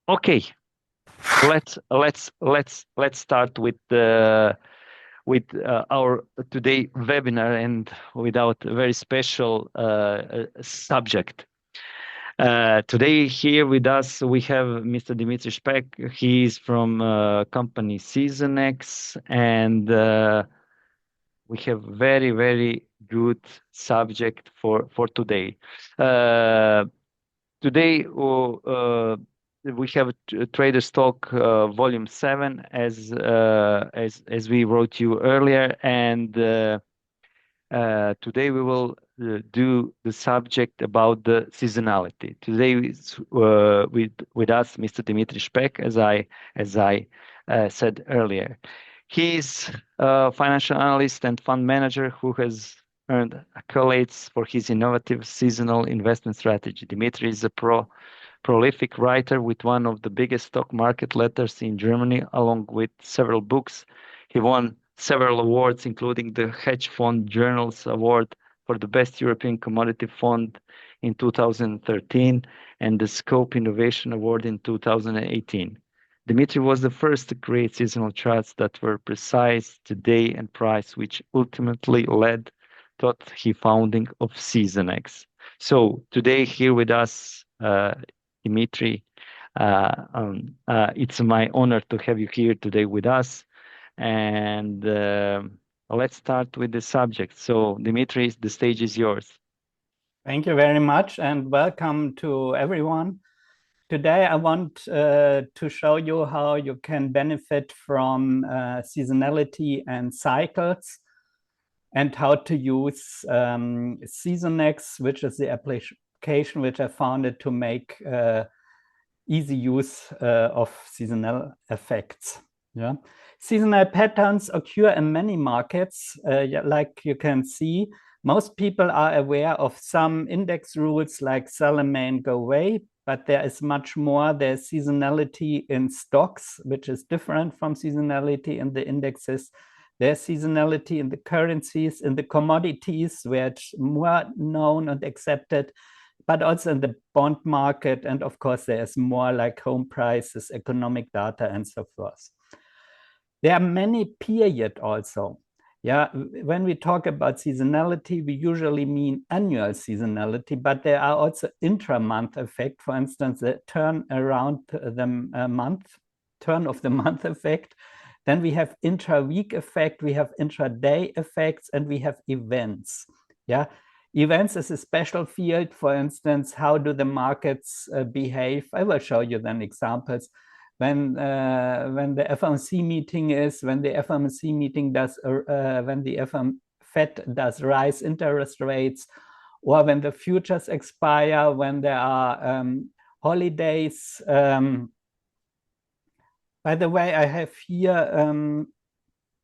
Okay, let's start with our today webinar and without a very special subject. Today here with us we have Mr. Dimitri Speck. He is from company Seasonax, and we have very good subject for today. Today we have Traders Talk Volume 7 as we wrote you earlier, and today we will do the subject about the seasonality. Today is with us Mr. Dimitri Speck, as I said earlier. He is a financial analyst and fund manager who has earned accolades for his innovative seasonal investment strategy. Dimitri is a prolific writer with one of the biggest stock market letters in Germany, along with several books. He won several awards, including the Hedge Fund Journals Award for the Best European Commodity Fund in 2013 and the Scope Innovation Award in 2018. Dimitri was the first to create seasonal charts that were precise to day and price, which ultimately led to the founding of Seasonax. So today here with us, Dimitri, it's my honor to have you here today with us. And let's start with the subject. So Dimitri, the stage is yours. Thank you very much and welcome to everyone. Today I want to show you how you can benefit from seasonality and cycles, and how to use Seasonax, which is the application which I founded to make easy use of seasonal effects. Yeah. Seasonal patterns occur in many markets. Like you can see, most people are aware of some index rules like sell in May and go away, but there is much more. There's seasonality in stocks, which is different from seasonality in the indexes. There's seasonality in the currencies, in the commodities, where it's more known and accepted, but also in the bond market. And of course, there's more like home prices, economic data, and so forth. There are many periods also. Yeah, when we talk about seasonality, we usually mean annual seasonality, but there are also intra-month effect. For instance, the turn of the month effect. Then we have intra-week effect, we have intra-day effects, and we have events. Yeah, events is a special field. For instance, how do the markets behave? I will show you then examples. When the FOMC meeting is, when the FOMC meeting does, when the Fed does rise interest rates, or when the futures expire, when there are holidays. By the way, I have here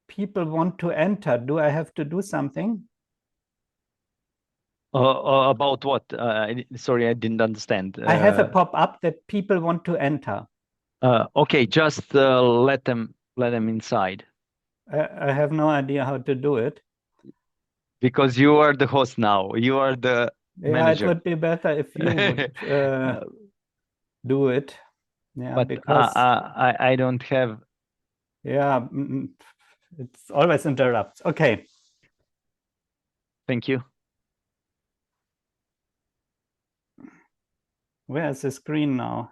people want to enter. Do I have to do something? About what? Sorry, I didn't understand. I have a pop-up that people want to enter. Okay, just let them inside. I have no idea how to do it. Because you are the host now. You are the manager. It would be better if you would do it. Yeah, but because I don't have. Yeah, it's always interrupts. Okay. Thank you. Where is the screen now?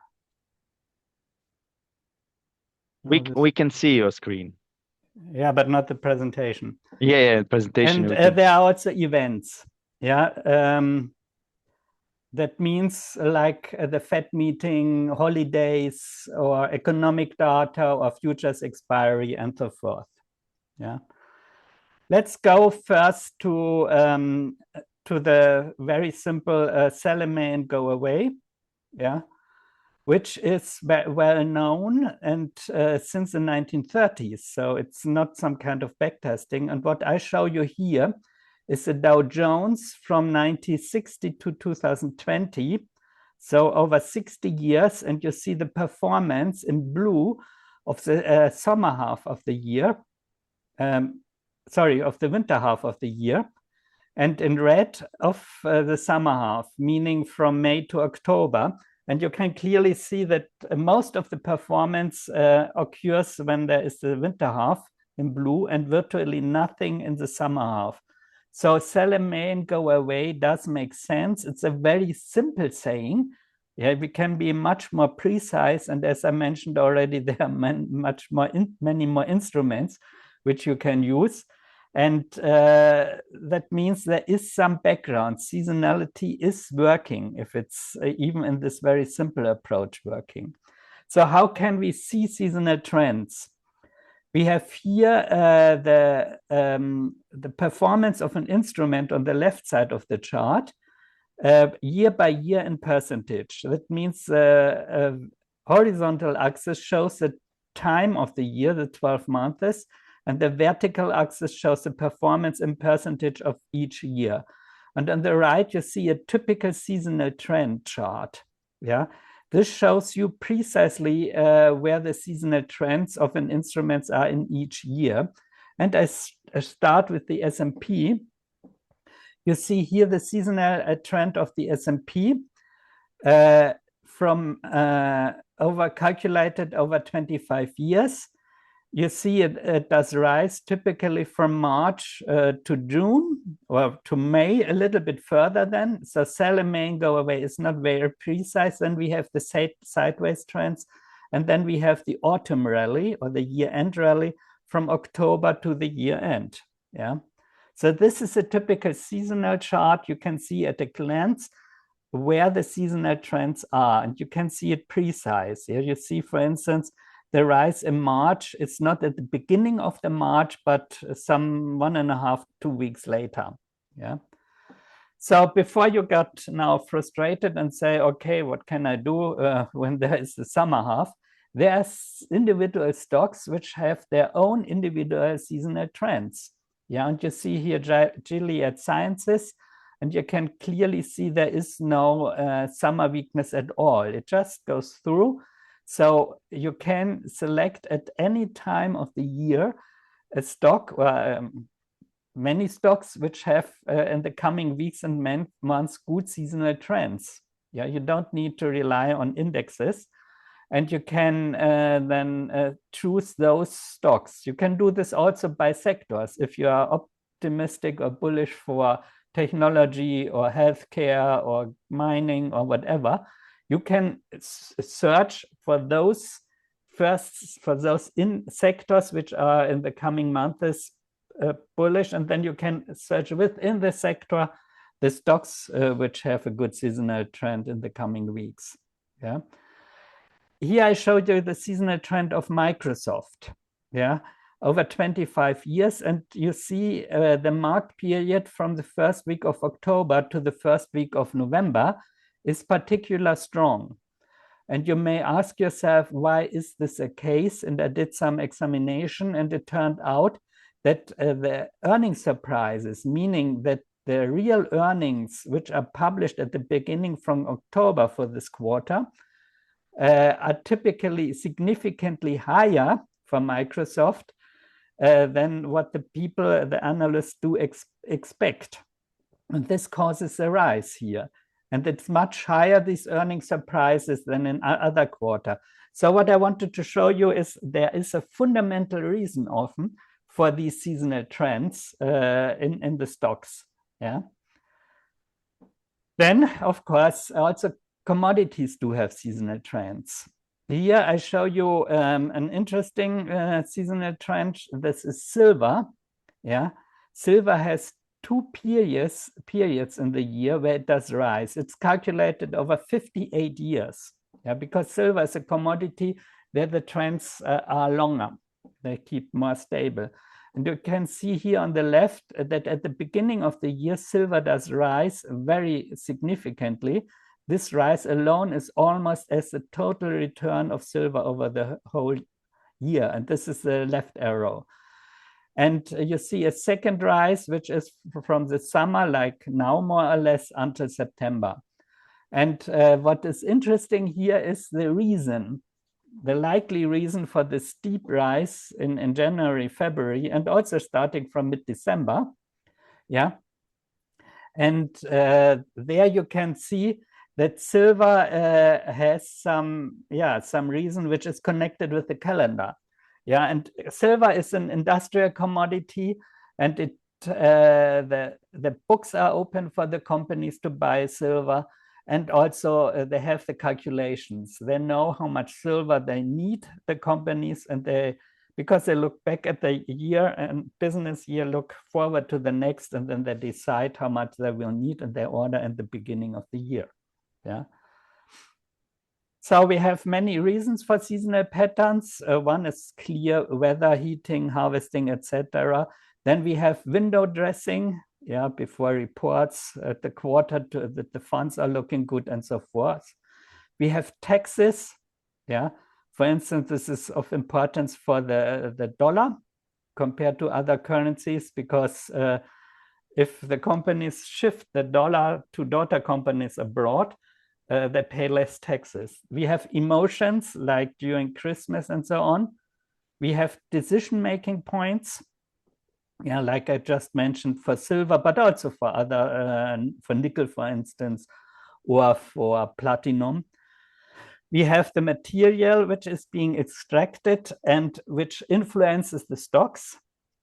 We can see your screen. Yeah, but not the presentation. Yeah, presentation. And there are also events. Yeah. That means like the Fed meeting, holidays, or economic data, or futures expiry, and so forth. Yeah. Let's go first to the very simple sell in May and go away. Yeah. Which is well known and since the 1930s. So it's not some kind of backtesting. And what I show you here is the Dow Jones from 1960 to 2020. So over 60 years, and you see the performance in blue of the summer half of the year. Of the winter half of the year. And in red of the summer half, meaning from May to October. And you can clearly see that most of the performance occurs when there is the winter half in blue and virtually nothing in the summer half. So sell in May and go away does make sense. It's a very simple saying. Yeah, we can be much more precise. And as I mentioned already, there are many more instruments which you can use. And that means there is some background. Seasonality is working, if it's even in this very simple approach working. So how can we see seasonal trends? We have here the performance of an instrument on the left side of the chart, year by year in percentage. That means horizontal axis shows the time of the year, the 12 months, and the vertical axis shows the performance in percentage of each year. And on the right, you see a typical seasonal trend chart. Yeah, this shows you precisely where the seasonal trends of an instruments are in each year. And I start with the S&P. You see here the seasonal trend of the S&P from calculated over 25 years. You see it does rise typically from March to June or to May, a little bit further then. So sell in May and go away is not very precise. Then we have the sideways trends. And then we have the autumn rally or the year-end rally from October to the year-end. Yeah. So this is a typical seasonal chart. You can see at a glance where the seasonal trends are, and you can see it precise. Here you see, for instance, the rise in March. It's not at the beginning of the March, but some 1.5, 2 weeks later. Yeah. So before you got now frustrated and say, okay, what can I do when there is the summer half? There's individual stocks which have their own individual seasonal trends. Yeah, and you see here Gilead Sciences, and you can clearly see there is no summer weakness at all. It just goes through. So you can select at any time of the year a stock or many stocks which have in the coming weeks and months good seasonal trends. Yeah, you don't need to rely on indexes. And you can then choose those stocks. You can do this also by sectors. If you are optimistic or bullish for technology or healthcare or mining or whatever, you can search for those in sectors which are in the coming months bullish, and then you can search within the sector the stocks which have a good seasonal trend in the coming weeks. Yeah. Here I showed you the seasonal trend of Microsoft, yeah, over 25 years. And you see the marked period from the first week of October to the first week of November is particularly strong. And you may ask yourself, why is this a case? And I did some examination, and it turned out that the earnings surprises, meaning that the real earnings, which are published at the beginning from October for this quarter, are typically significantly higher for Microsoft than what the analysts do expect. And this causes a rise here. And it's much higher, these earnings surprises, than in other quarter. So what I wanted to show you is there is a fundamental reason often for these seasonal trends in the stocks. Yeah. Then, of course, also commodities do have seasonal trends. Here I show you an interesting seasonal trend. This is silver. Yeah, silver has two periods in the year where it does rise. It's calculated over 58 years. Yeah, because silver is a commodity where the trends are longer. They keep more stable. And you can see here on the left that at the beginning of the year, silver does rise very significantly. This rise alone is almost as the total return of silver over the whole year. And this is the left arrow. And you see a second rise, which is from the summer, like now more or less, until September. And what is interesting here is the reason, the likely reason for the steep rise in January, February, and also starting from mid-December. Yeah. And there you can see that silver has some reason which is connected with the calendar. Yeah, and silver is an industrial commodity, and the books are open for the companies to buy silver, and also they have the calculations. They know how much silver they need, the companies, and because they look back at the year and business year, look forward to the next, and then they decide how much they will need, and they order at the beginning of the year. Yeah. So we have many reasons for seasonal patterns. One is clear weather, heating, harvesting, etc. Then we have window dressing, yeah, before reports at the quarter that the funds are looking good and so forth. We have taxes, yeah. For instance, this is of importance for the dollar compared to other currencies, because if the companies shift the dollar to daughter companies abroad, they pay less taxes. We have emotions like during Christmas and so on. We have decision-making points, yeah, like I just mentioned for silver, but also for other, for nickel, for instance, or for platinum. We have the material which is being extracted and which influences the stocks.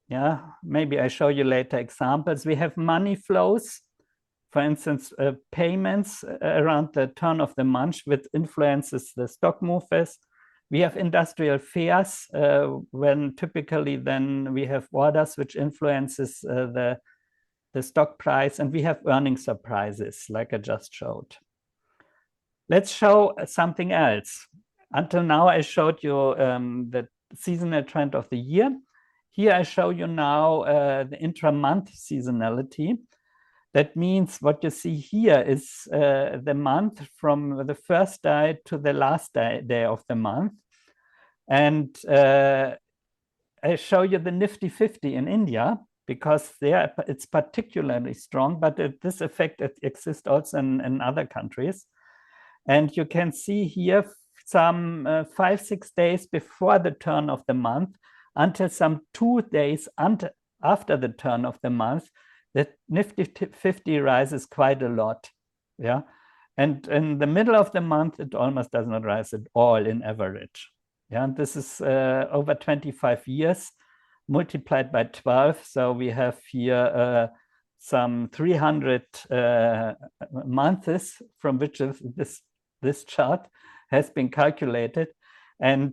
Yeah, maybe I show you later examples. We have money flows, for instance, payments around the turn of the month, which influences the stock movers. We have industrial fairs, when typically then we have orders which influences the stock price, and we have earning surprises, like I just showed. Let's show something else. Until now, I showed you the seasonal trend of the year. Here I show you now the intra-month seasonality. That means what you see here is the month from the first day to the last day of the month. And I show you the Nifty 50 in India, because there it's particularly strong, but this effect exists also in other countries. And you can see here some 5-6 days before the turn of the month, until some 2 days after the turn of the month, the Nifty 50 rises quite a lot. Yeah. And in the middle of the month, it almost does not rise at all in average. Yeah. And this is over 25 years multiplied by 12. So we have here some 300 months from which this chart has been calculated. And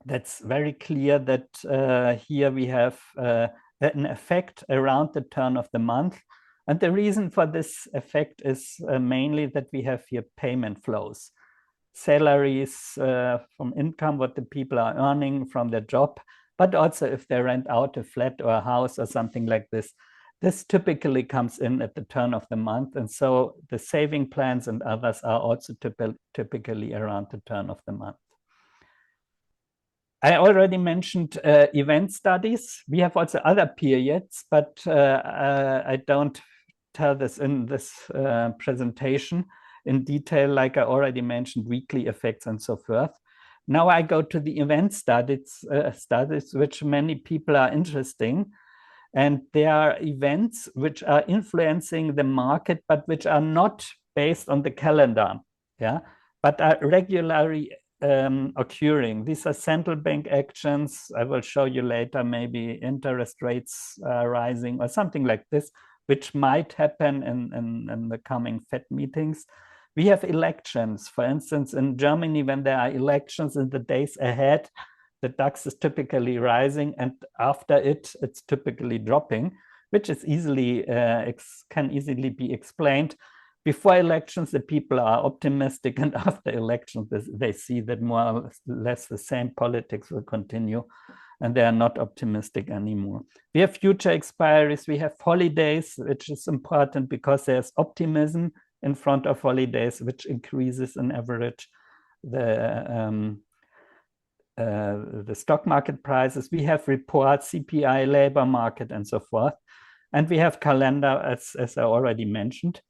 that's very clear that here we have an effect around the turn of the month. And the reason for this effect is mainly that we have here payment flows, salaries from income, what the people are earning from their job, but also if they rent out a flat or a house or something like this. This typically comes in at the turn of the month. And so the saving plans and others are also typically around the turn of the month. I already mentioned event studies. We have also other periods, but I don't tell this in this presentation in detail, like I already mentioned, weekly effects and so forth. Now I go to the event studies, which many people are interesting. And there are events which are influencing the market, but which are not based on the calendar, yeah, but are regularly occurring. These are central bank actions. I will show you later, maybe interest rates rising or something like this, which might happen in the coming Fed meetings. We have elections. For instance, in Germany, when there are elections in the days ahead, the DAX is typically rising, and after it's typically dropping, which is easily can easily be explained. Before elections, the people are optimistic, and after elections, they see that more or less the same politics will continue, and they are not optimistic anymore. We have future expiries. We have holidays, which is important because there's optimism in front of holidays, which increases on average the stock market prices. We have reports, CPI, labor market, and so forth. And we have calendar, as I already mentioned.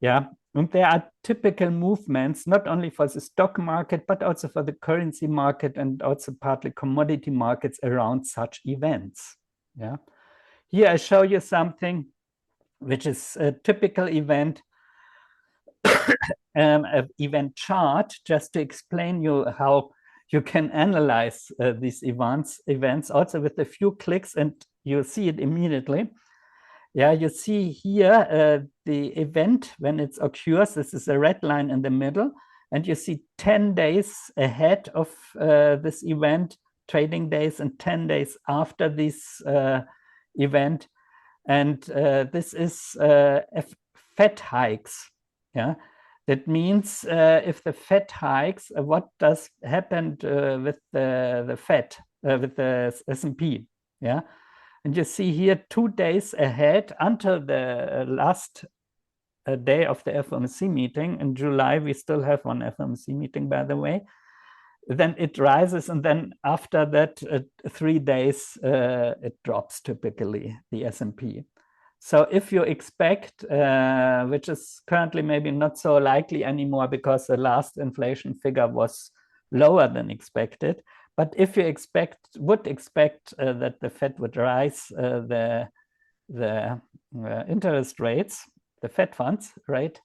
Yeah, and there are typical movements, not only for the stock market, but also for the currency market and also partly commodity markets around such events. Yeah, here I show you something which is a typical event event chart just to explain you how you can analyze these events also with a few clicks, and you see it immediately. Yeah, you see here the event when it occurs. This is a red line in the middle, and you see 10 days ahead of this event, trading days, and 10 days after this event. And this is Fed hikes. Yeah, that means if the Fed hikes, what does happen with the Fed, with the S&P? Yeah, and you see here 2 days ahead until the last day of the FOMC meeting. In July, we still have one FOMC meeting, by the way. Then it rises, and then after that 3 days, it drops typically, the S&P. So if you expect, which is currently maybe not so likely anymore because the last inflation figure was lower than expected, but if you would expect that the Fed would rise the interest rates, the Fed funds rate,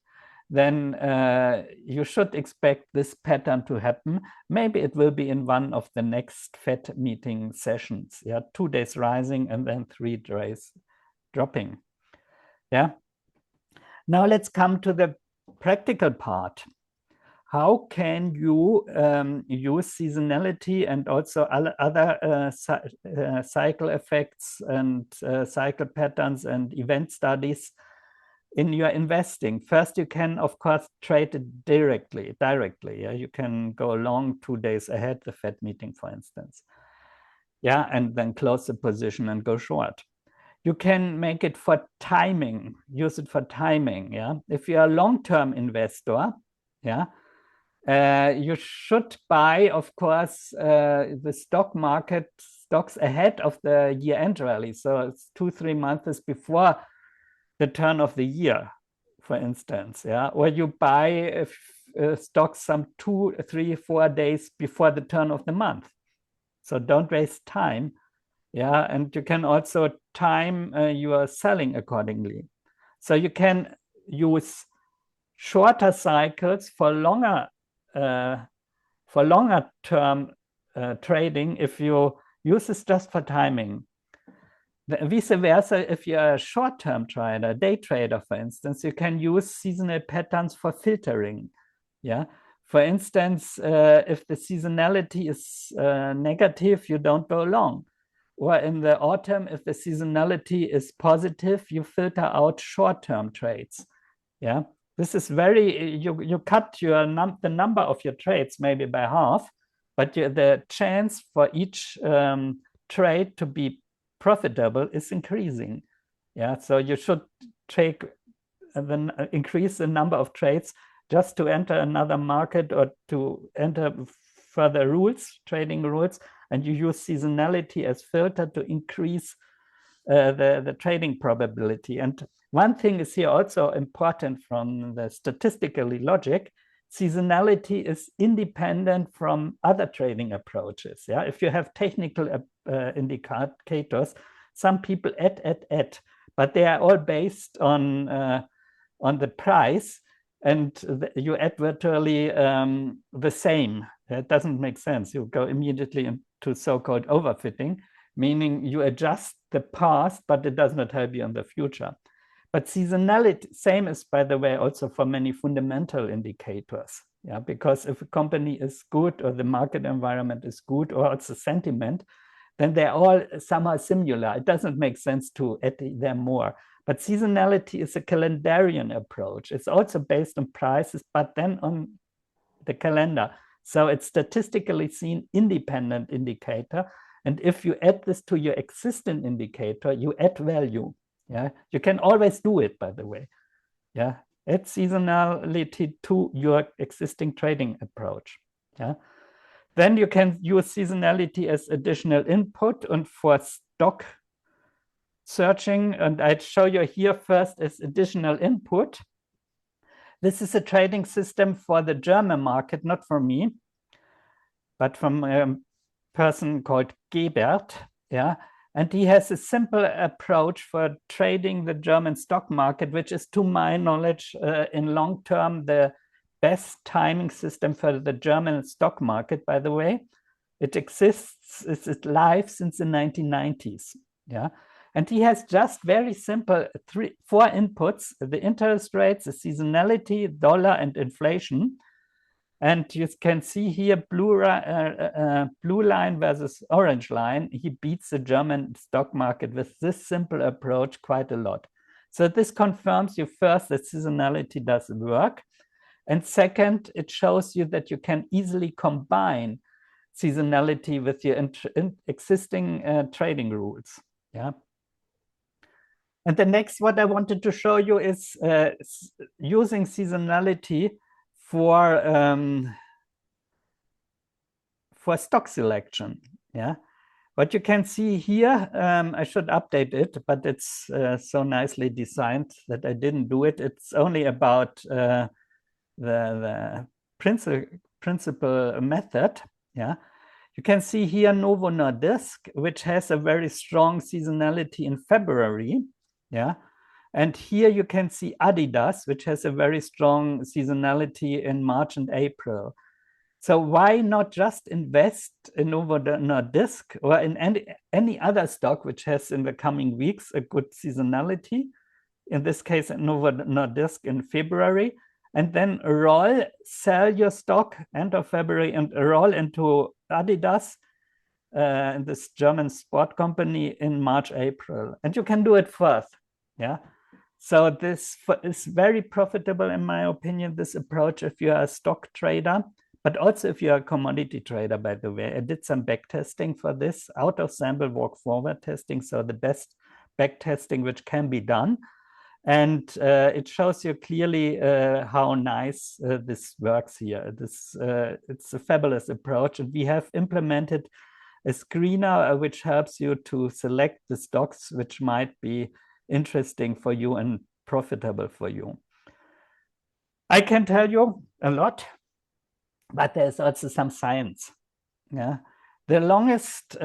then you should expect this pattern to happen. Maybe it will be in one of the next Fed meeting sessions. Yeah, 2 days rising and then 3 days dropping. Yeah. Now let's come to the practical part. How can you use seasonality and also other cycle effects and cycle patterns and event studies in your investing? First, you can, of course, trade it directly. Yeah? You can go long 2 days ahead the Fed meeting, for instance. Yeah, and then close the position and go short. You can make it for timing, use it for timing. Yeah, if you're a long-term investor, yeah, you should buy, of course, the stock market stocks ahead of the year-end rally. So it's 2-3 months before the turn of the year, for instance. Yeah, or you buy stocks some 2, 3, 4 days before the turn of the month. So don't waste time. Yeah, and you can also time your selling accordingly. So you can use shorter cycles for longer term trading if you use this just for timing. Vice versa, if you're a short-term trader, day trader, for instance, you can use seasonal patterns for filtering. Yeah. For instance, if the seasonality is negative, you don't go long. Or in the autumn, if the seasonality is positive, you filter out short-term trades. Yeah, this is very, you cut the number of your trades maybe by half, but the chance for each trade to be profitable is increasing. Yeah, so you should increase the number of trades just to enter another market or to enter further rules, trading rules, and you use seasonality as filter to increase the trading probability. And one thing is here also important from the statistical logic. Seasonality is independent from other trading approaches. Yeah, if you have technical indicators, some people add, but they are all based on the price, and you add virtually the same. It doesn't make sense. You go immediately into so-called overfitting, meaning you adjust the past, but it does not help you in the future. But seasonality, same is, by the way, also for many fundamental indicators. Yeah, because if a company is good or the market environment is good or it's a sentiment, then they're all somehow similar. It doesn't make sense to add them more. But seasonality is a calendarian approach. It's also based on prices, but then on the calendar. So it's statistically seen independent indicator. And if you add this to your existing indicator, you add value. Yeah, you can always do it, by the way. Yeah, add seasonality to your existing trading approach. Yeah, then you can use seasonality as additional input and for stock searching. And I'd show you here first as additional input. This is a trading system for the German market, not for me, but from a person called Gebert. Yeah, And he has a simple approach for trading the German stock market, which is, to my knowledge, in long term, the best timing system for the German stock market, by the way. It exists, it's live since the 1990s. Yeah. And he has just very simple four inputs: the interest rates, the seasonality, dollar, and inflation. And you can see here blue line versus orange line. He beats the German stock market with this simple approach quite a lot. So this confirms you first that seasonality does work. And second, it shows you that you can easily combine seasonality with your existing trading rules. Yeah. And the next, what I wanted to show you is using seasonality for stock selection. Yeah. What you can see here, I should update it, but it's so nicely designed that I didn't do it. It's only about the principal method. Yeah. You can see here Novo Nordisk, which has a very strong seasonality in February. Yeah. And here you can see Adidas, which has a very strong seasonality in March and April. So why not just invest in Novo Nordisk or in any other stock which has in the coming weeks a good seasonality? In this case, Novo Nordisk in February, and then sell your stock end of February and roll into Adidas, this German sport company, in March, April. And you can do it first. Yeah. So this is very profitable, in my opinion, this approach, if you are a stock trader, but also if you are a commodity trader, by the way. I did some back testing for this, out of sample walk forward testing. So the best back testing which can be done. And it shows you clearly how nice this works here. It's a fabulous approach. And we have implemented a screener which helps you to select the stocks which might be interesting for you and profitable for you. I can tell you a lot, but there's also some science. Yeah, the longest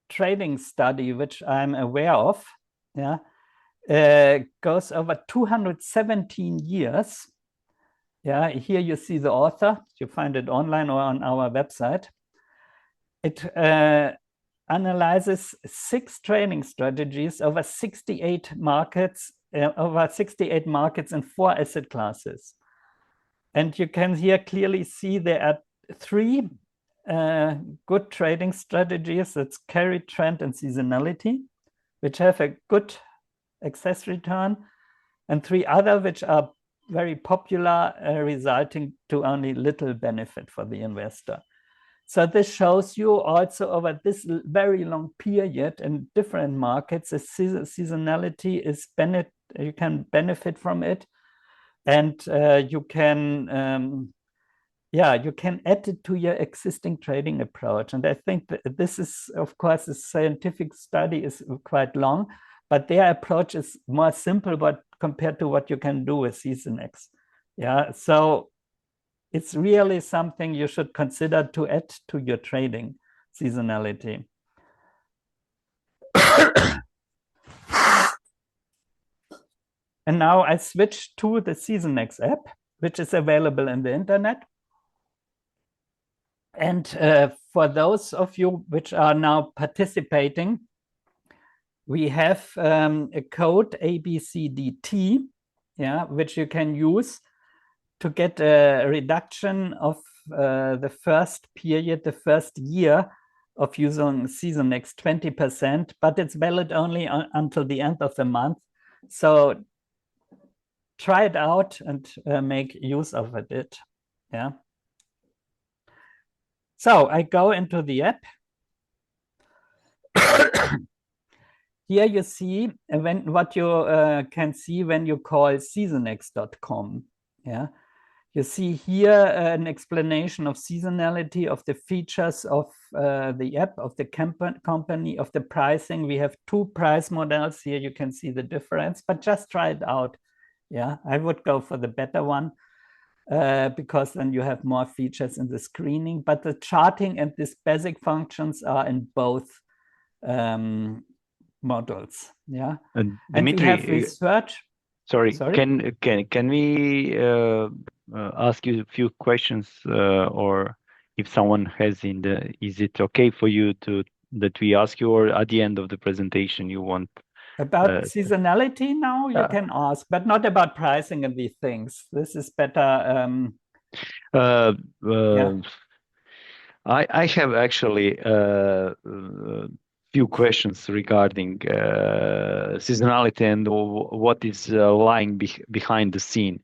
trading study which I'm aware of, yeah, goes over 217 years. Yeah, here you see the author. You find it online or on our website. It analyzes 6 trading strategies over 68 markets, in 4 asset classes. And you can here clearly see there are 3 good trading strategies. That's carry, trend, and seasonality, which have a good excess return, and 3 other which are very popular, resulting to only little benefit for the investor. So this shows you also over this very long period in different markets, the seasonality is you can benefit from it, and you can add it to your existing trading approach. And I think that this is, of course, a scientific study is quite long, but their approach is more simple, but compared to what you can do with Seasonax. Yeah, so it's really something you should consider to add to your trading, seasonality. And now I switch to the Seasonax app, which is available in the internet. And for those of you which are now participating, we have a code ABCDT, yeah, which you can use to get a reduction of the first period, the first year of using Seasonax, 20%, but it's valid only until the end of the month. So try it out and make use of it. Yeah. So I go into the app. Here you see what you can see when you call seasonax.com. Yeah. You see here an explanation of seasonality, of the features of the app, of the company, of the pricing. We have 2 price models here. You can see the difference, but just try it out. Yeah, I would go for the better one because then you have more features in the screening. But the charting and these basic functions are in both models. Yeah, And and we Dimitri, have research. sorry, Sorry? can we ask you a few questions, or if someone has is it okay for you that we ask you, or at the end of the presentation you want? About seasonality now, you can ask, but not about pricing and these things. This is better. Yeah. I have actually few questions regarding seasonality and what is lying behind the scene.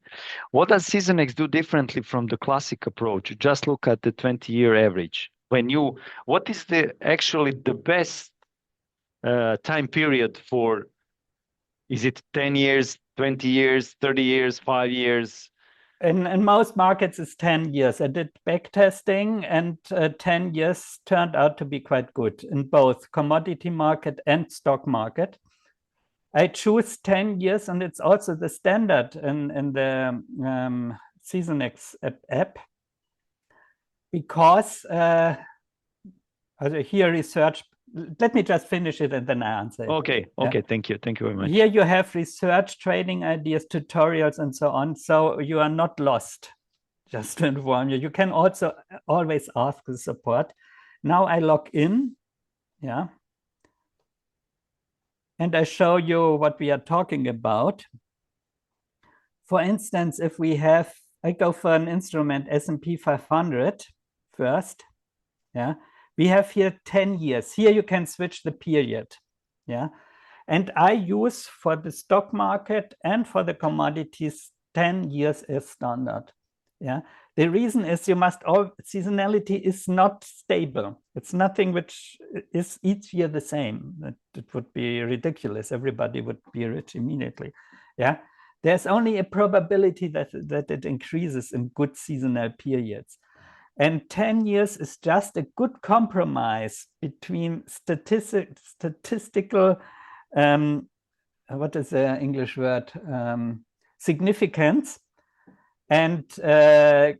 What does Seasonax do differently from the classic approach? Just look at the 20-year average. What is actually the best time period for? Is it 10 years, 20 years, 30 years, 5 years? In most markets, it's 10 years. I did back testing, and 10 years turned out to be quite good in both commodity market and stock market. I choose 10 years, and it's also the standard in the Seasonax app, because here research. Let me just finish it and then I answer it. Okay, okay, yeah. Thank you very much. Here you have research, trading ideas, tutorials, and so on. So you are not lost, just to inform you. You can also always ask the support. Now I log in, yeah. And I show you what we are talking about. For instance, if we have, I go for an instrument S&P 500 first, yeah. We have here 10 years. Here you can switch the period, yeah. And I use for the stock market and for the commodities 10 years as standard, yeah. The reason is seasonality is not stable. It's nothing which is each year the same. It would be ridiculous. Everybody would be rich immediately, yeah. There's only a probability that it increases in good seasonal periods. And 10 years is just a good compromise between statistical, what is the English word, significance, and to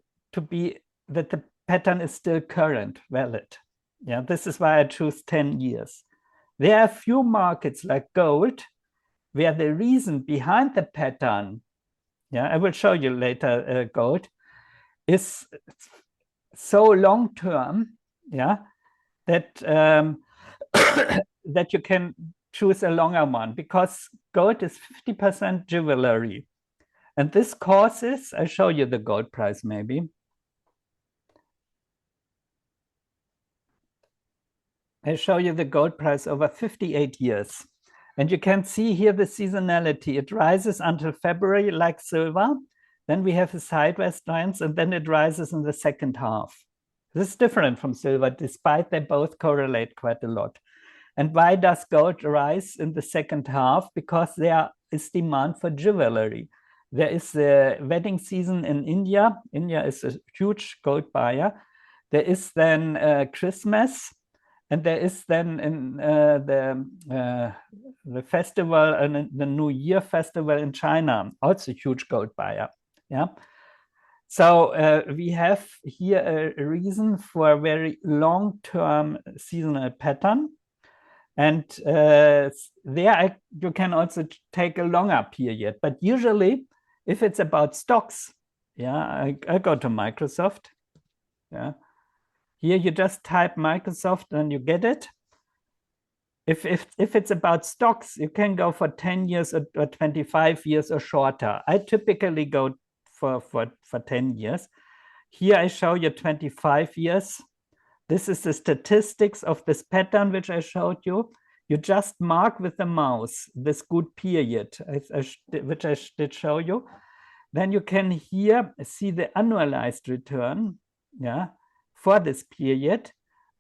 be that the pattern is still current, valid. Yeah, this is why I choose 10 years. There are few markets like gold, where the reason behind the pattern, yeah, I will show you later, gold, is so long term, yeah, that that you can choose a longer one, because gold is 50% jewelry, and this causes, I show you the gold price maybe. I show you the gold price over 58 years, and you can see here the seasonality. It rises until February like silver. Then we have a sideways trend, and then it rises in the second half. This is different from silver, despite they both correlate quite a lot. And why does gold rise in the second half? Because there is demand for jewelry. There is the wedding season in India. India is a huge gold buyer. There is then Christmas, and there is then in the festival, and the New Year festival in China, also huge gold buyer. Yeah, so we have here a reason for a very long-term seasonal pattern, and you can also take a longer period. But usually, if it's about stocks, yeah, I go to Microsoft. Yeah, here you just type Microsoft and you get it. If it's about stocks, you can go for 10 years or 25 years or shorter. I typically go for 10 years. Here I show you 25 years. This is the statistics of this pattern which I showed you. You just mark with the mouse this good period, which I did show you. Then you can here see the annualized return, yeah, for this period.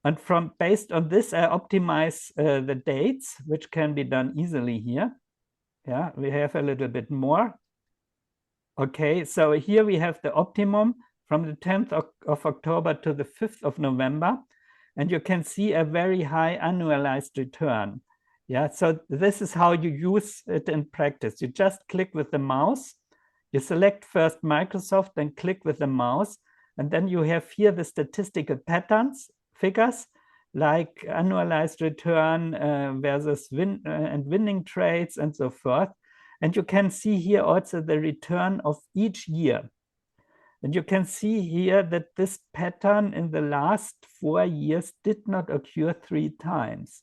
And based on this, I optimize the dates, which can be done easily here. Yeah, we have a little bit more. Okay, so here we have the optimum from the 10th of October to the 5th of November. And you can see a very high annualized return. Yeah, so this is how you use it in practice. You just click with the mouse. You select first Microsoft, then click with the mouse. And then you have here the statistical patterns, figures. like annualized return versus winning trades and so forth. And you can see here also the return of each year. And you can see here that this pattern in the last 4 years did not occur 3 times.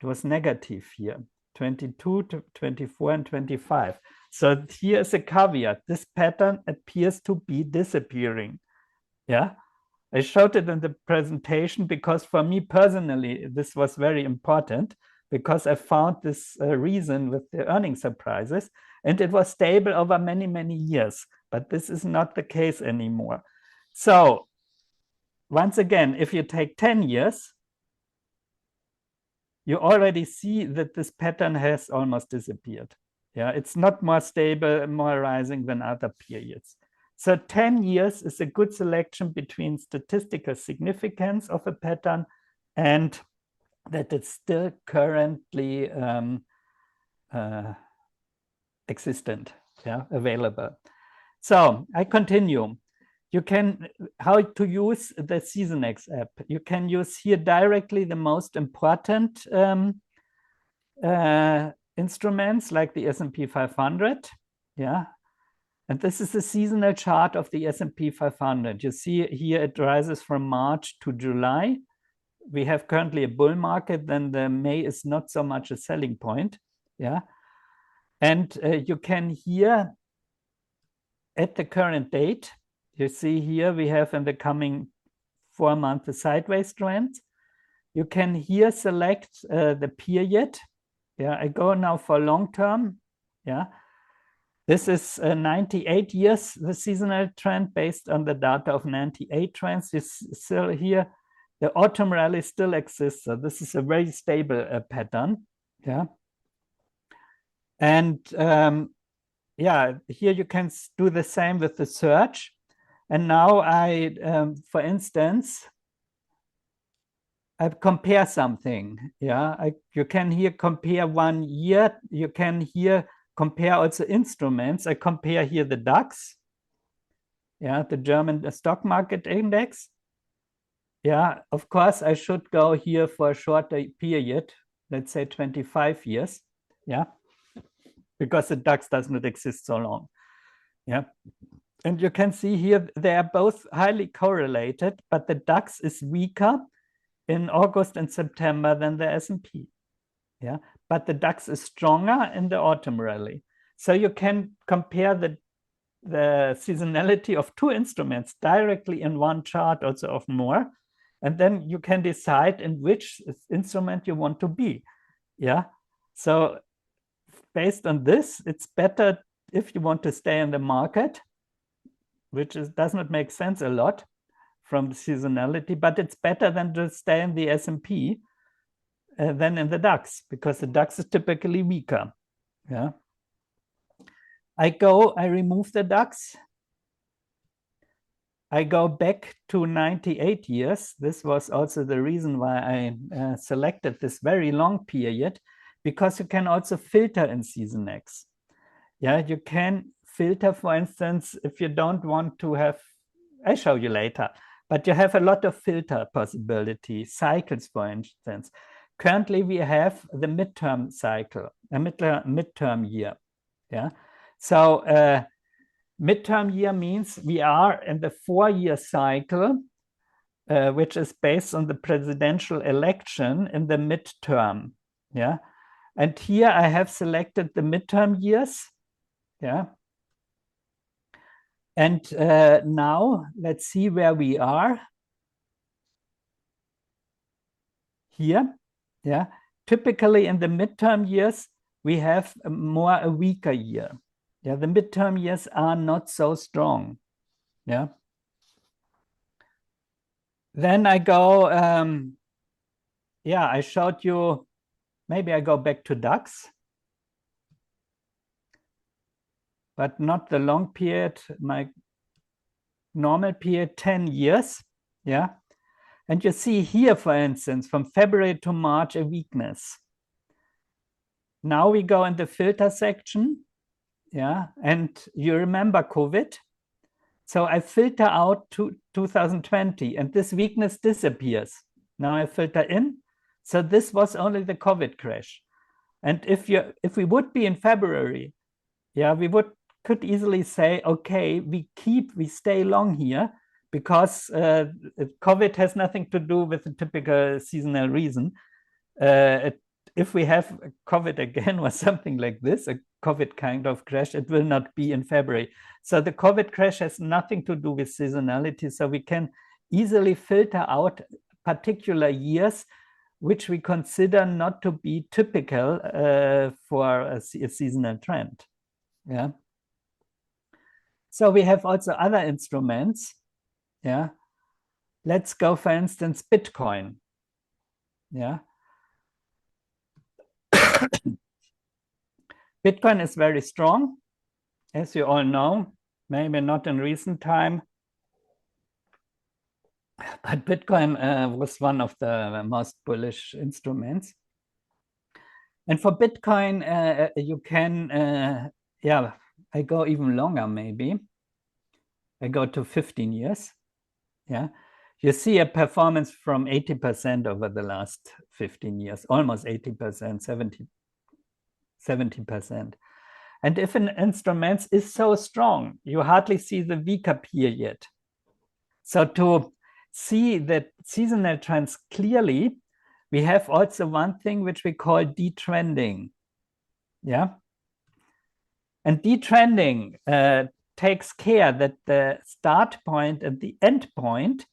It was negative here, 22, 24, and 25. So here's a caveat. This pattern appears to be disappearing. Yeah, I showed it in the presentation because for me personally, this was very important because I found this reason with the earnings surprises, and it was stable over many, many years. But this is not the case anymore. So once again, if you take 10 years, you already see that this pattern has almost disappeared. Yeah, it's not more stable, more rising than other periods. So 10 years is a good selection between statistical significance of a pattern and that it's still currently existent, yeah, available. So I continue. You can, how to use the Seasonax app. You can use here directly the most important instruments like the S&P 500, yeah. And this is the seasonal chart of the S&P 500. You see here it rises from March to July. We have currently a bull market, then the May is not so much a selling point, yeah. And you can here, at the current date, you see here we have in the coming 4 months a sideways trend. You can here select the period. Yeah, I go now for long term. Yeah, this is 98 years, the seasonal trend based on the data of 98 trends. You still here, the autumn rally still exists. So this is a very stable pattern. Yeah, and yeah, here you can do the same with the search. And now I, for instance, I compare something. Yeah, you can here compare 1 year. You can here compare also instruments. I compare here the DAX. Yeah, the German stock market index. Yeah, of course, I should go here for a shorter period, let's say 25 years. Yeah, because the DAX does not exist so long. Yeah. And you can see here, they are both highly correlated, but the DAX is weaker in August and September than the S&P. Yeah, but the DAX is stronger in the autumn rally. So you can compare the seasonality of 2 instruments directly in one chart, also of more. And then you can decide in which instrument you want to be. Yeah, so based on this, it's better if you want to stay in the market, which does not make sense a lot from the seasonality, but it's better than to stay in the S&P than in the DAX, because the DAX is typically weaker. Yeah, I remove the DAX. I go back to 98 years. This was also the reason why I selected this very long period, because you can also filter in Seasonax. Yeah, you can filter, for instance, if you don't want to have, I show you later, but you have a lot of filter possibilities, cycles, for instance. Currently, we have the midterm cycle, a midterm year. Yeah, so midterm year means we are in the 4-year cycle, which is based on the presidential election in the midterm. Yeah, and here I have selected the midterm years. Yeah. And now let's see where we are. Here, yeah. Typically in the midterm years, we have a weaker year. Yeah, the midterm years are not so strong. Yeah. Then I go, yeah, I showed you, maybe I go back to DAX. But not the long period, my normal period, 10 years, yeah? And you see here, for instance, from February to March, a weakness. Now we go in the filter section, yeah? And you remember COVID. So I filter out to 2020, and this weakness disappears, Now I filter in. So this was only the COVID crash. And if we would be in February, yeah, we could easily say, okay, we stay long here because COVID has nothing to do with the typical seasonal reason. If we have COVID again or something like this, a COVID kind of crash, it will not be in February. So the COVID crash has nothing to do with seasonality. So we can easily filter out particular years which we consider not to be typical for a seasonal trend. Yeah. So we have also other instruments. Yeah. Let's go, for instance, Bitcoin. Yeah. Bitcoin is very strong, as you all know, maybe not in recent time, but Bitcoin was one of the most bullish instruments. And for Bitcoin, you can, yeah, I go even longer maybe. I go to 15 years. Yeah, you see a performance from 80% over the last 15 years, almost 80%, 70%. And if an instrument is so strong, you hardly see the weaker period. So to see the seasonal trends clearly, we have also one thing which we call detrending. Yeah. And detrending takes care that the start point and the end point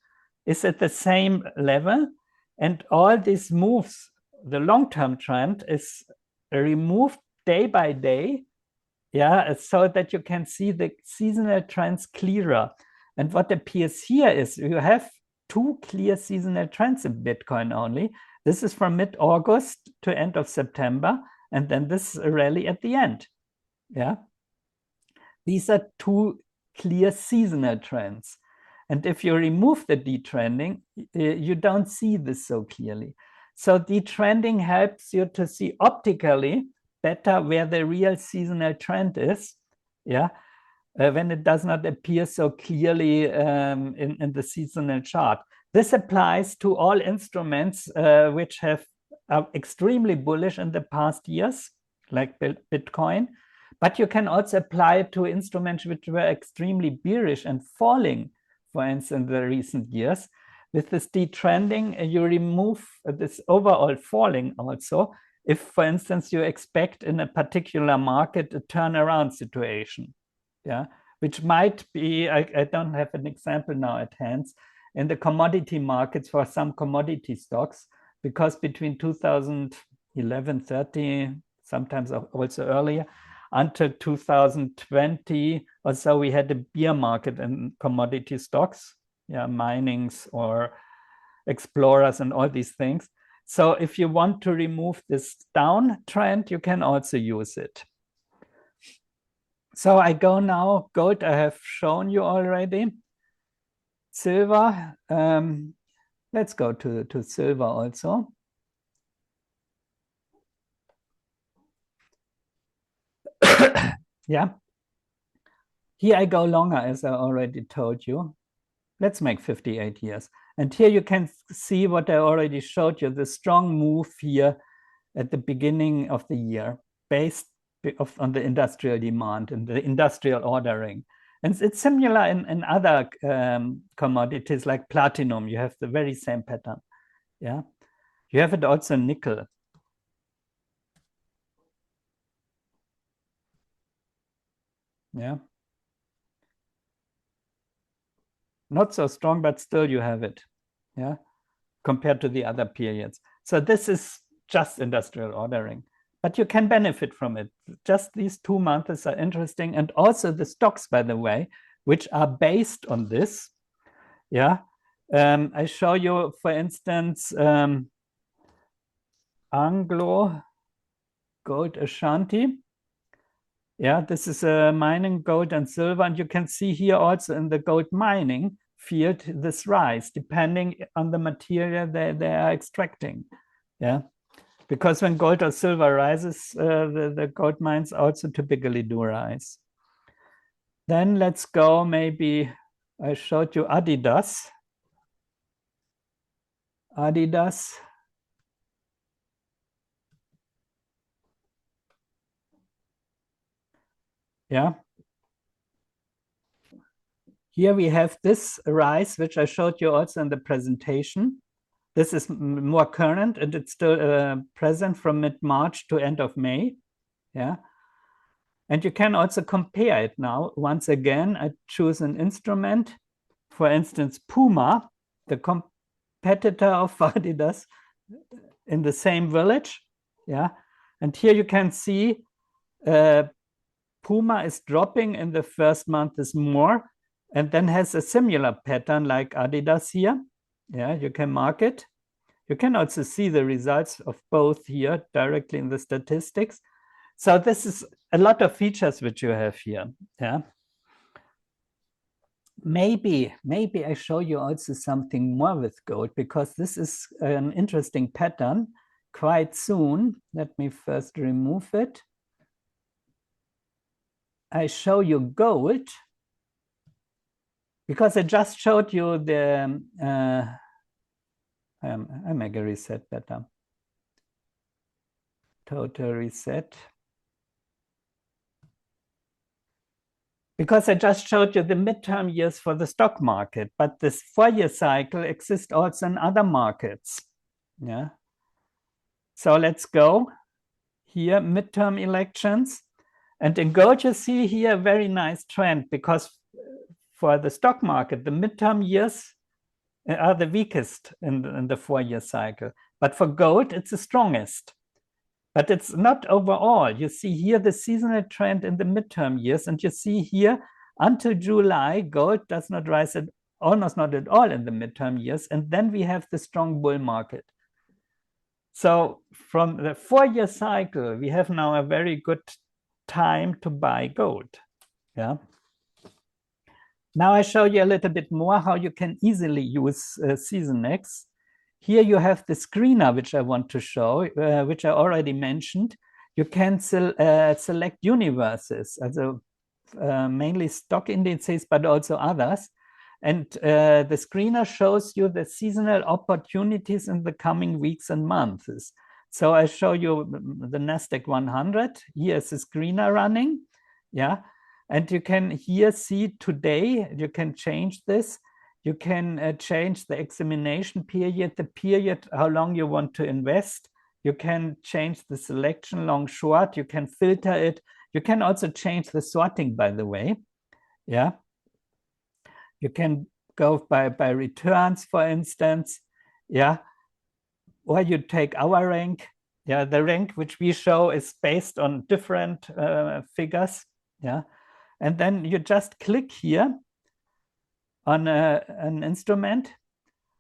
is at the same level, and all these moves, the long-term trend is removed day by day, yeah, so that you can see the seasonal trends clearer. And what appears here is you have two clear seasonal trends in Bitcoin only. This is from mid-August to end of September, and then this rally at the end. Yeah, these are two clear seasonal trends. And if you remove the detrending, you don't see this so clearly. So detrending helps you to see optically better where the real seasonal trend is, yeah, when it does not appear so clearly in the seasonal chart. This applies to all instruments which are extremely bullish in the past years, like Bitcoin, but you can also apply it to instruments which were extremely bearish and falling, for instance, in the recent years. With this detrending, you remove this overall falling also. If, for instance, you expect in a particular market a turnaround situation, yeah, which might be, I don't have an example now at hand, in the commodity markets for some commodity stocks, because between 2011, 13, sometimes also earlier, until 2020 or so, we had a bear market in commodity stocks, yeah, minings or explorers and all these things. So if you want to remove this downtrend, you can also use it. So I go now, gold I have shown you already. Silver, let's go to silver also. Yeah, here I go longer, as I already told you. Let's make 58 years. And here you can see what I already showed you, the strong move here at the beginning of the year based on the industrial demand and the industrial ordering. And it's similar in other commodities like platinum. You have the very same pattern. Yeah, you have it also in nickel. Yeah, not so strong, but still you have it. Yeah, compared to the other periods. So this is just industrial ordering, but you can benefit from it. Just these 2 months are interesting, and also the stocks, by the way, which are based on this. Yeah, I show you, for instance, Anglo Gold Ashanti. Yeah, this is mining gold and silver, and you can see here also in the gold mining field this rise depending on the material they are extracting. Yeah, because when gold or silver rises, the gold mines also typically do rise. Then let's go, maybe I showed you Adidas. Adidas. Yeah. Here we have this rise, which I showed you also in the presentation. This is more current, and it's still present from mid-March to end of May. Yeah. And you can also compare it now. Once again, I choose an instrument. For instance, Puma, the competitor of Adidas in the same village. Yeah. And here you can see Puma is dropping in the first month is more, and then has a similar pattern like Adidas here. Yeah, you can mark it. You can also see the results of both here directly in the statistics. So this is a lot of features which you have here. Yeah. Maybe I show you also something more with gold, because this is an interesting pattern quite soon. Let me first remove it. I show you gold because I just showed you the, I make a reset better. Total reset. Because I just showed you the midterm years for the stock market, but this 4-year cycle exists also in other markets. Yeah. So let's go here, midterm elections. And in gold, you see here a very nice trend, because for the stock market, the midterm years are the weakest in the 4-year cycle. But for gold, it's the strongest. But it's not overall. You see here the seasonal trend in the midterm years, and you see here until July, gold does not rise at almost not at all in the midterm years, and then we have the strong bull market. So from the 4-year cycle, we have now a very good time to buy gold. Yeah. Now I show you a little bit more how you can easily use Seasonax. Here you have the screener, which I want to show, which I already mentioned. You can select universes, also mainly stock indices, but also others. And the screener shows you the seasonal opportunities in the coming weeks and months. So I show you the Nasdaq 100. Here is the screener running. Yeah. And you can here see today, you can change this. You can change the examination period, the period, how long you want to invest. You can change the selection, long, short. You can filter it. You can also change the sorting, by the way. Yeah. You can go by returns, for instance. Yeah. Or you take our rank. Yeah. The rank which we show is based on different figures. Yeah. And then you just click here on an instrument,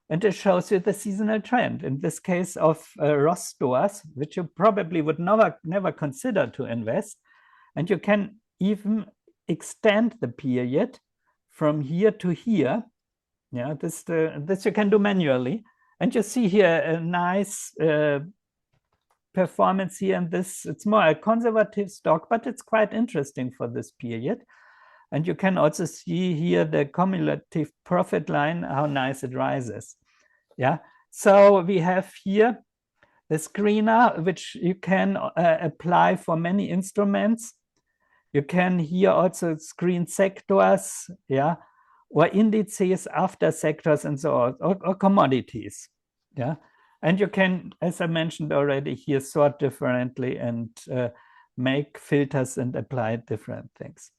and it shows you the seasonal trend. In this case of Ross stores, which you probably would never consider to invest. And you can even extend the period from here to here. Yeah, this you can do manually. And you see here a nice performance here. And this, it's more a conservative stock, but it's quite interesting for this period. And you can also see here the cumulative profit line, how nice it rises. Yeah. So we have here the screener, which you can apply for many instruments. You can here also screen sectors, yeah, or indices after sectors and so on, or commodities. Yeah. And you can, as I mentioned already, here sort differently and make filters and apply different things.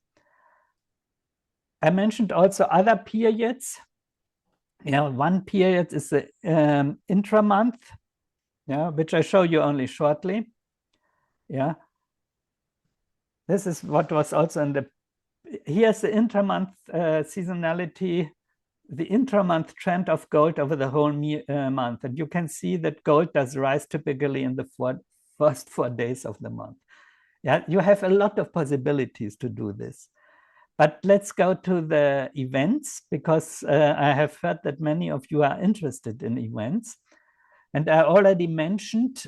I mentioned also other periods. Yeah, one period is the intra-month, yeah, which I show you only shortly. Yeah. This is what was also in the, here's the intra-month seasonality, the intra-month trend of gold over the whole month. And you can see that gold does rise typically in the first 4 days of the month. Yeah, you have a lot of possibilities to do this. But let's go to the events, because I have heard that many of you are interested in events. And I already mentioned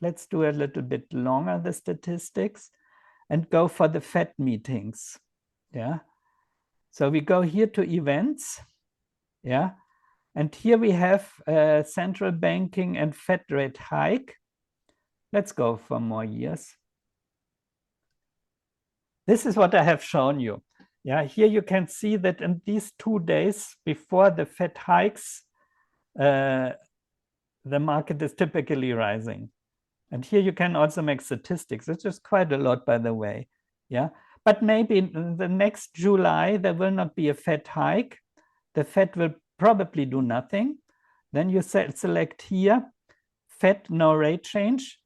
let's do a little bit longer, the statistics, and go for the Fed meetings. Yeah. So we go here to events. Yeah. And here we have central banking and Fed rate hike. Let's go for more years. This is what I have shown you. Yeah, here you can see that in these 2 days before the Fed hikes, the market is typically rising. And here you can also make statistics, which is quite a lot, by the way. Yeah, but maybe in the next July, there will not be a Fed hike. The Fed will probably do nothing. Then you select here, Fed, no rate change.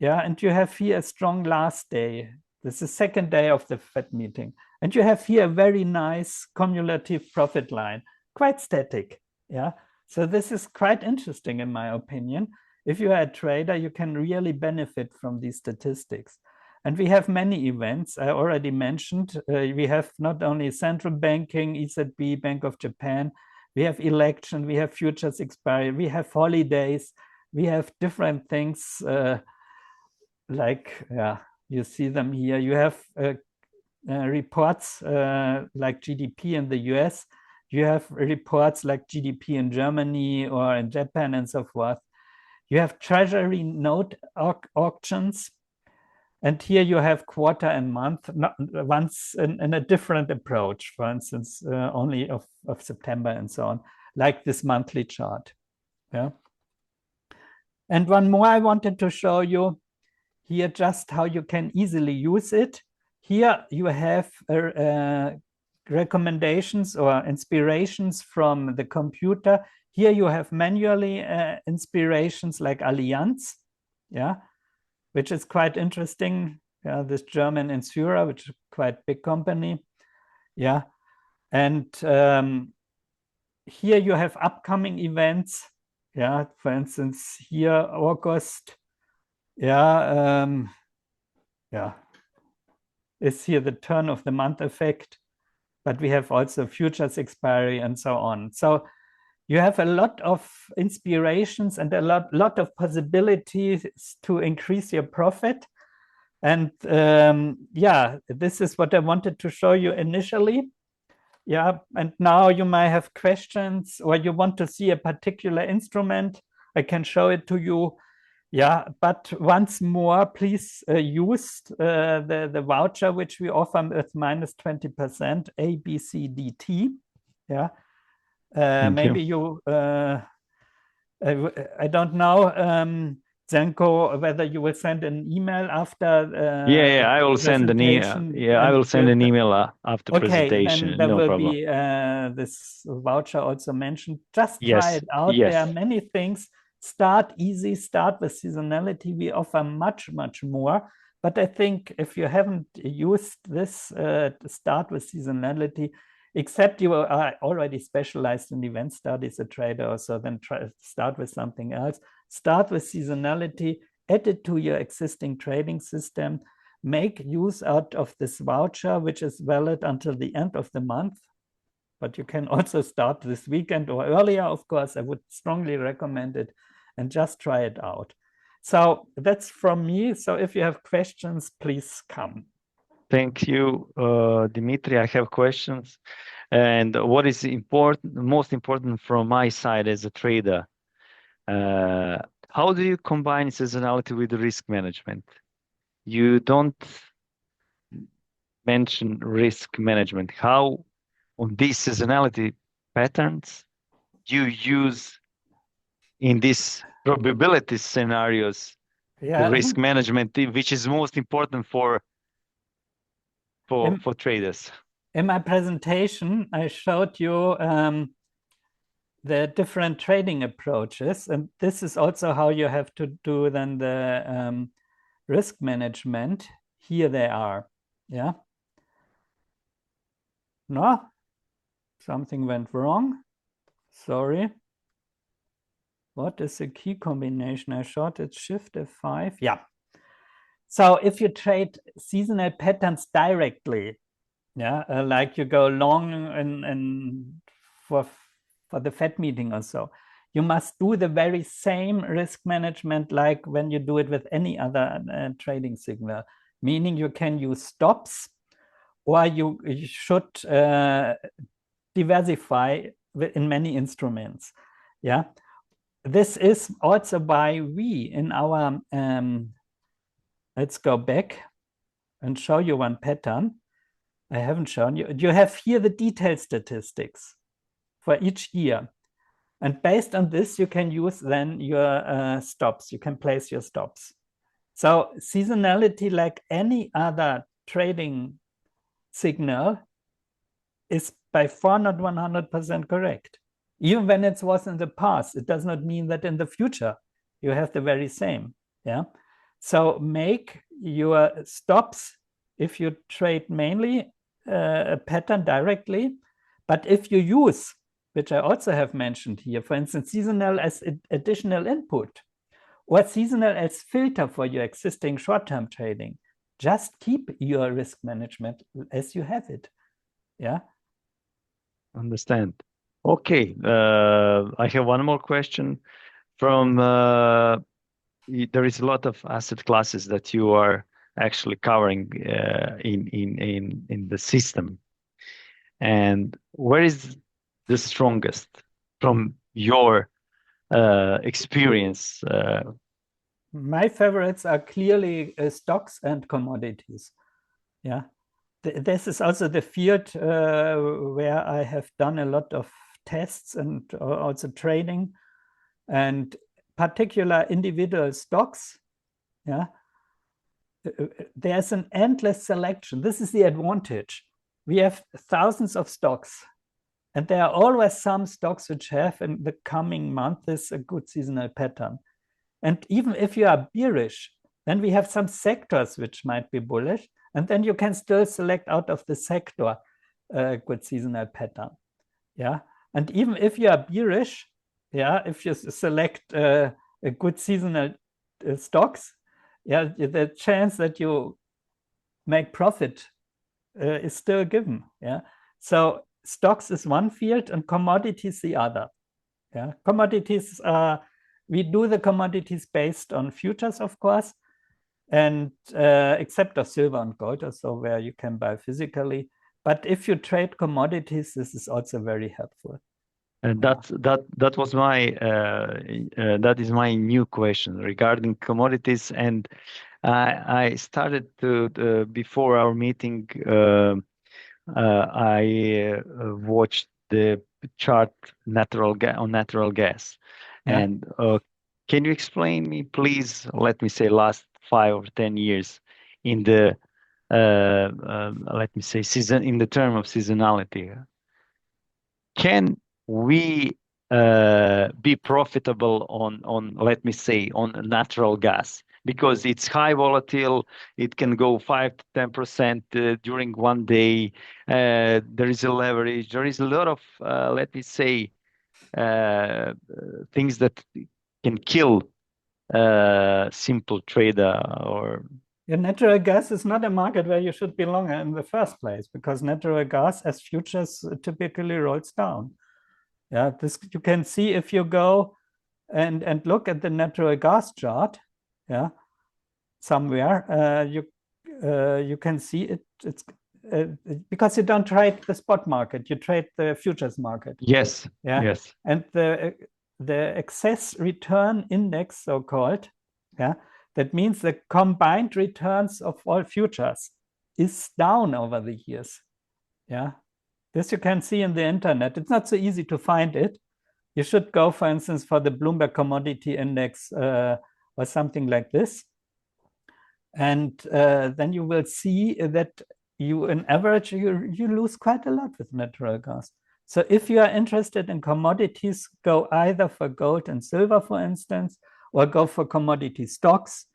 Yeah, and you have here a strong last day. This is the second day of the Fed meeting. And you have here a very nice cumulative profit line, quite static. Yeah, so this is quite interesting in my opinion. If you are a trader, you can really benefit from these statistics. And we have many events. I already mentioned, we have not only central banking, ECB, Bank of Japan, we have election, we have futures expiry, we have holidays, we have different things like, you see them here. You have reports like GDP in the US. You have reports like GDP in Germany or in Japan and so forth. You have treasury note auctions. And here you have quarter and month, once in a different approach, for instance, only of September and so on, like this monthly chart. Yeah. And one more I wanted to show you here, just how you can easily use it. Here you have recommendations or inspirations from the computer. Here you have manually inspirations like Allianz, yeah, which is quite interesting. Yeah, this German insurer, which is quite big company. Yeah, and here you have upcoming events. Yeah, for instance, here August. Yeah, is here the turn of the month effect, but we have also futures expiry and so on. So you have a lot of inspirations and a lot of possibilities to increase your profit. And yeah, this is what I wanted to show you initially. Yeah, and now you might have questions or you want to see a particular instrument. I can show it to you. Yeah, but once more, please use the voucher which we offer with minus 20%, ABCDT. Yeah. Maybe you I don't know, Zenko, whether you will send an email after. Yeah, I will send an email. Yeah, I will send an email after presentation. Then there no will problem. be this voucher also mentioned. Just try it out. Yes. There are many things. Start easy. Start with seasonality. We offer much more. But I think if you haven't used this, start with seasonality. Except you are already specialized in event studies, a trader or so, then start with something else. Start with seasonality, add it to your existing trading system, make use out of this voucher, which is valid until the end of the month. But you can also start this weekend or earlier, of course. I would strongly recommend it and just try it out. So that's from me. So if you have questions, please come. Thank you, Dimitri. I have questions. And what is important, most important from my side as a trader, how do you combine seasonality with risk management? You don't mention risk management. How on these seasonality patterns you use in these probability scenarios the risk management, which is most important for traders? In my presentation, I showed you the different trading approaches, and this is also how you have to do then the risk management. Here they are. Yeah. No, something went wrong. Sorry. What is the key combination? I showed it Shift F5. Yeah. So if you trade seasonal patterns directly, yeah, like you go long and for the Fed meeting or so, you must do the very same risk management like when you do it with any other trading signal, meaning you can use stops, or you should diversify in many instruments. Yeah, this is also why we in our let's go back and show you one pattern. I haven't shown you. You have here the detailed statistics for each year. And based on this, you can use then your stops. You can place your stops. So seasonality, like any other trading signal, is by far not 100% correct. Even when it was in the past, it does not mean that in the future you have the very same. Yeah. So make your stops if you trade mainly a pattern directly. But if you use, which I also have mentioned here, for instance, seasonal as additional input or seasonal as filter for your existing short-term trading, just keep your risk management as you have it. Yeah. Understand. Okay. I have one more question from, there is a lot of asset classes that you are actually covering in the system. And where is the strongest from your experience? My favorites are clearly stocks and commodities. Yeah, this is also the field where I have done a lot of tests and also trading, and particular individual stocks. Yeah, there's an endless selection. This is the advantage. We have thousands of stocks, and there are always some stocks which have in the coming months a good seasonal pattern. And even if you are bearish, then we have some sectors which might be bullish, and then you can still select out of the sector a good seasonal pattern. Yeah, and even if you are bearish, yeah, if you select a good seasonal stocks, yeah, the chance that you make profit is still given. Yeah, so stocks is one field and commodities the other. Yeah, commodities we do the commodities based on futures, of course, and except of silver and gold, also where you can buy physically. But if you trade commodities, this is also very helpful. And that was my that is my new question regarding commodities. And I started to before our meeting. I watched the chart on natural gas. Yeah. And can you explain me, please? Let me say last 5 or 10 years in the let me say season in the term of seasonality. Can we be profitable on let me say on natural gas? Because it's high volatile, it can go 5 to 10% during one day. There is a leverage. There is a lot of let me say things that can kill simple trader. Or natural gas is not a market where you should be long in the first place, because natural gas as futures typically rolls down. Yeah, this you can see if you go and look at the natural gas chart. Yeah, somewhere you can see it. It's because you don't trade the spot market, you trade the futures market. Yes. Yeah. Yes. And the excess return index, so called. Yeah. That means the combined returns of all futures is down over the years. Yeah. This you can see in the internet. It's not so easy to find it. You should go, for instance, for the Bloomberg Commodity Index or something like this. And then you will see that you, on average, you lose quite a lot with natural gas. So if you are interested in commodities, go either for gold and silver, for instance, or go for commodity stocks,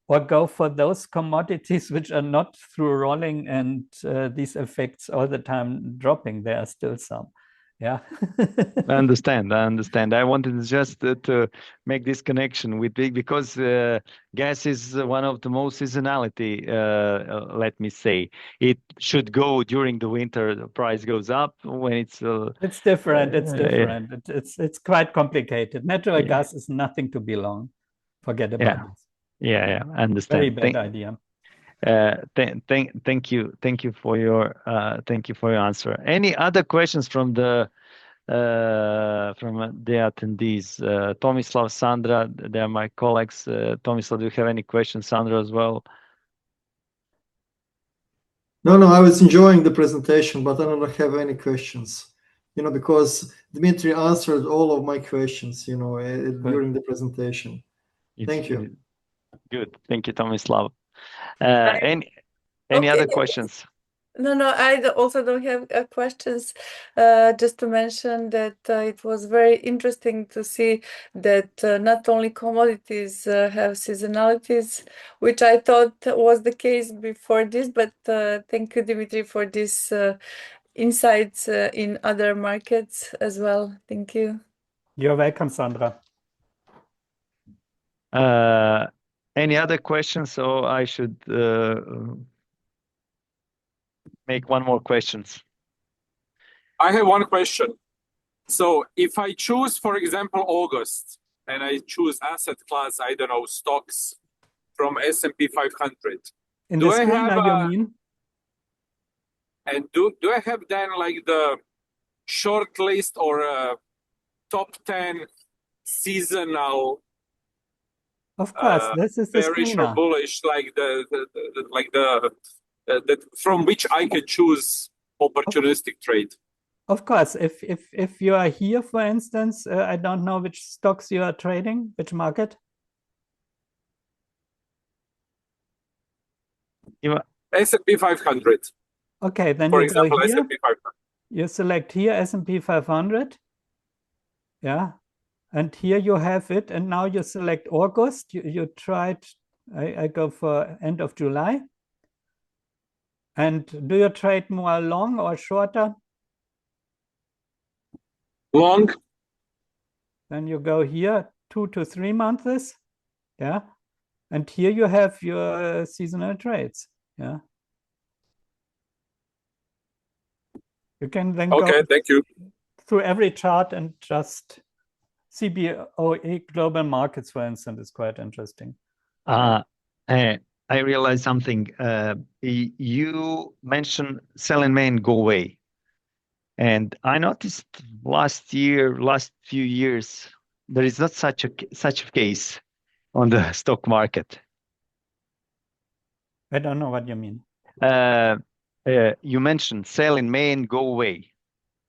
or go for those commodities which are not through rolling and these effects all the time dropping. There are still some. Yeah. I understand. I wanted just to make this connection with because gas is one of the most seasonality. Let me say, it should go during the winter. The price goes up when it's. It's different. It's different. It's quite complicated. Natural gas is nothing to be long. Forget about it. Yeah, I understand. Very bad idea. Thank you for your answer. Any other questions from the from the attendees. Tomislav, Sandra, they are my colleagues. Tomislav, do you have any questions? Sandra as well? No, I was enjoying the presentation, but I don't have any questions. Because Dimitri answered all of my questions, during the presentation. Thank you. Good. Thank you, Tomislav. Any other questions? No, I also don't have questions. Just to mention that it was very interesting to see that not only commodities have seasonalities, which I thought was the case before this, but thank you, Dimitri, for this insights in other markets as well. Thank you. You're welcome, Sandra. Any other questions, or I should make one more questions? I have one question. So if I choose, for example, August, and I choose asset class, I don't know, stocks from S&P 500. In the screener, you mean? And do I have then like the short list or top 10 seasonal? Of course, this is the bearish screener. or bullish, like the from which I can choose opportunistic trade. Of course, if you are here, for instance, I don't know which stocks you are trading, which market. S&P 500. Okay, then for you example, go here. S&P 500. You select here S&P 500. Yeah, and here you have it. And now you select August. You tried. I go for end of July. And do you trade more long or shorter? Long. Then you go here, 2 to 3 months. Yeah. And here you have your seasonal trades. Yeah. You can then go thank you. through every chart, and just CBOE Global Markets, for instance, is quite interesting. I realized something. You mentioned sell in May and go away. And I noticed last few years, there is not such a case on the stock market. I don't know what you mean. You mentioned sell in May and go away.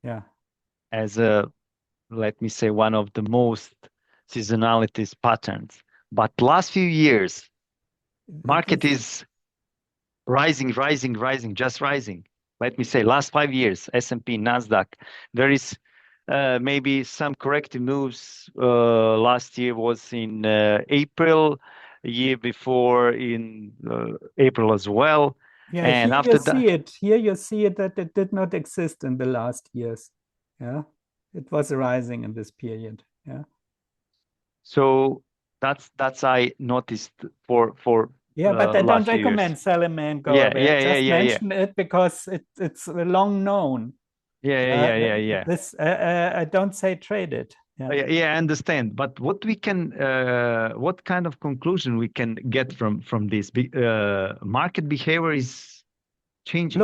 Yeah. As let me say, one of the most seasonalities patterns. But last few years, market is rising, just rising. Let me say, last 5 years, S&P, Nasdaq, there is maybe some corrective moves. Last year was in April, year before in April as well. Yeah, and here after you that, see it. Here you see it that it did not exist in the last years. Yeah, it was rising in this period. Yeah. So that's I noticed for yeah, but I don't recommend years. sell in May and go Yeah, away. I just yeah. mentioned it because it's long known. Yeah. This I don't say trade it. Yeah, I understand. But what we can, what kind of conclusion we can get from this? Market behavior is changing.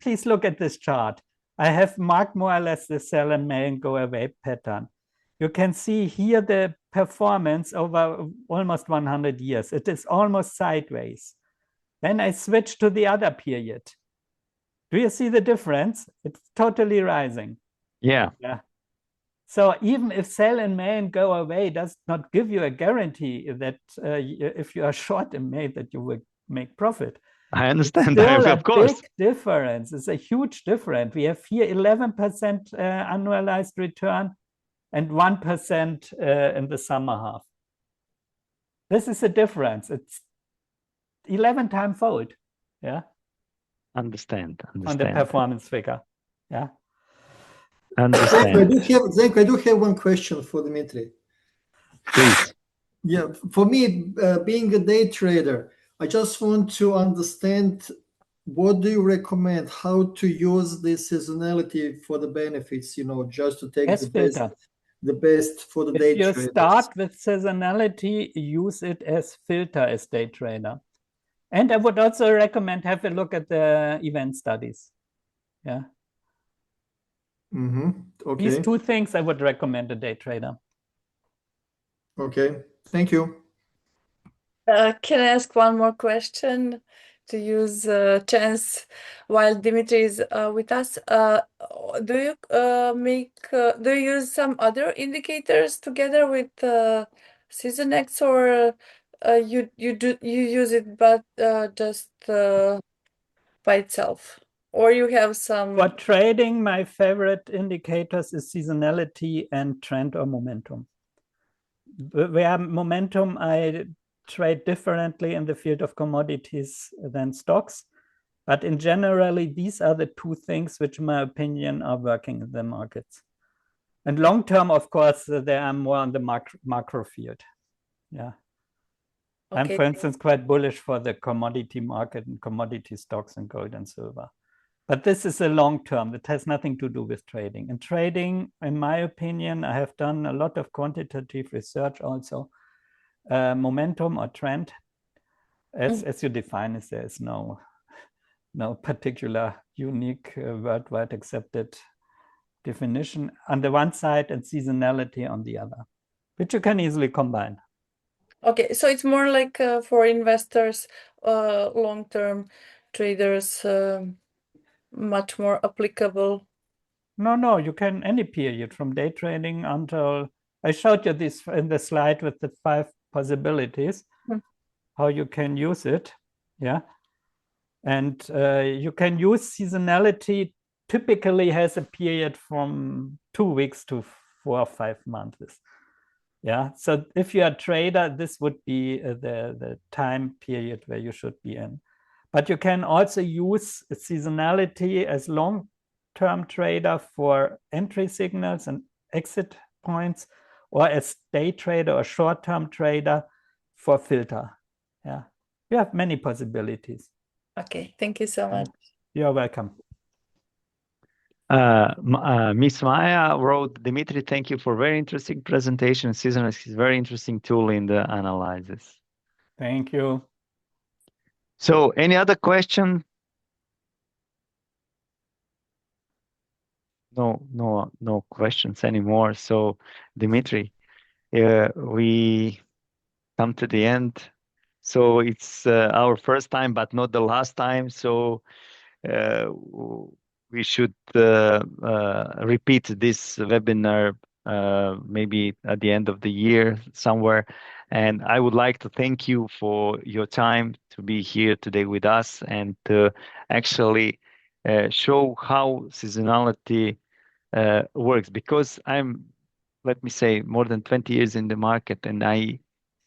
Please look at this chart. I have marked more or less the sell in May and go away pattern. You can see here the performance over almost 100 years. It is almost sideways. Then I switch to the other period. Do you see the difference? It's totally rising. Yeah. So even if sell in May and go away does not give you a guarantee that if you are short in May that you will make profit. I understand. Of course. Big difference. It's a huge difference. We have here 11% annualized return and 1% in the summer half. This is a difference. It's 11 times fold. Yeah. Understand. On the performance figure. Yeah. Understand. I do have one question for Dimitri. Please. Yeah, for me, being a day trader, I just want to understand, what do you recommend? How to use this seasonality for the benefits? Just to take the best for the day traders. If you start with seasonality, use it as filter as day trader. And I would also recommend have a look at the event studies. Yeah. Okay. These two things I would recommend a day trader. Okay, thank you. Can I ask one more question to use chance while Dimitri is with us? Do you use some other indicators together with Seasonax, or you use it but just by itself, or you have some? For trading, my favorite indicators is seasonality and trend or momentum. Where momentum, I trade differently in the field of commodities than stocks. But in generally, these are the two things which, in my opinion, are working in the markets. And long term, of course, they are more on the macro field. Yeah. Okay. I'm, for instance, quite bullish for the commodity market and commodity stocks and gold and silver. But this is a long term. It has nothing to do with trading. In trading, in my opinion, I have done a lot of quantitative research also. Momentum or trend, as you define it, there is no particular unique worldwide accepted definition on the one side and seasonality on the other, which you can easily combine. Okay, so it's more like for investors, long-term traders, much more applicable. No, you can any period from day trading until, I showed you this in the slide with the 5 possibilities, how you can use it. Yeah. And you can use seasonality, typically has a period from 2 weeks to 4 or 5 months. Yeah. So if you're a trader, this would be the time period where you should be in. But you can also use seasonality as long-term trader for entry signals and exit points, or as day trader or short-term trader for filter. Yeah, we have many possibilities. Okay, thank you so much. You're welcome. Miss Maya wrote, Dimitri, thank you for very interesting presentation. Seasonality is a very interesting tool in the analysis. Thank you. So any other question? No questions anymore. So Dimitri, we come to the end. So it's our first time, but not the last time. So we should repeat this webinar maybe at the end of the year somewhere. And I would like to thank you for your time to be here today with us and to actually show how seasonality works, because I'm, let me say, more than 20 years in the market, and I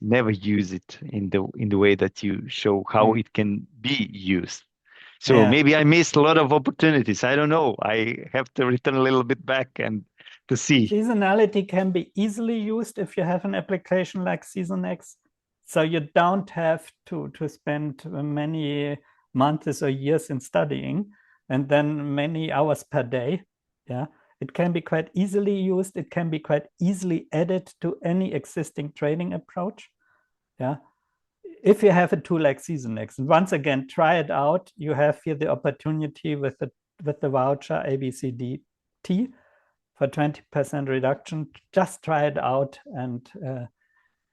never use it in the way that you show how it can be used. So maybe I missed a lot of opportunities. I don't know. I have to return a little bit back and to see. Seasonality can be easily used if you have an application like Seasonax. So you don't have to spend many months or years in studying and then many hours per day. Yeah, it can be quite easily used. It can be quite easily added to any existing trading approach. Yeah. If you have a tool like Seasonax, and once again, try it out. You have here the opportunity with the voucher ABCDT for 20% reduction. Just try it out and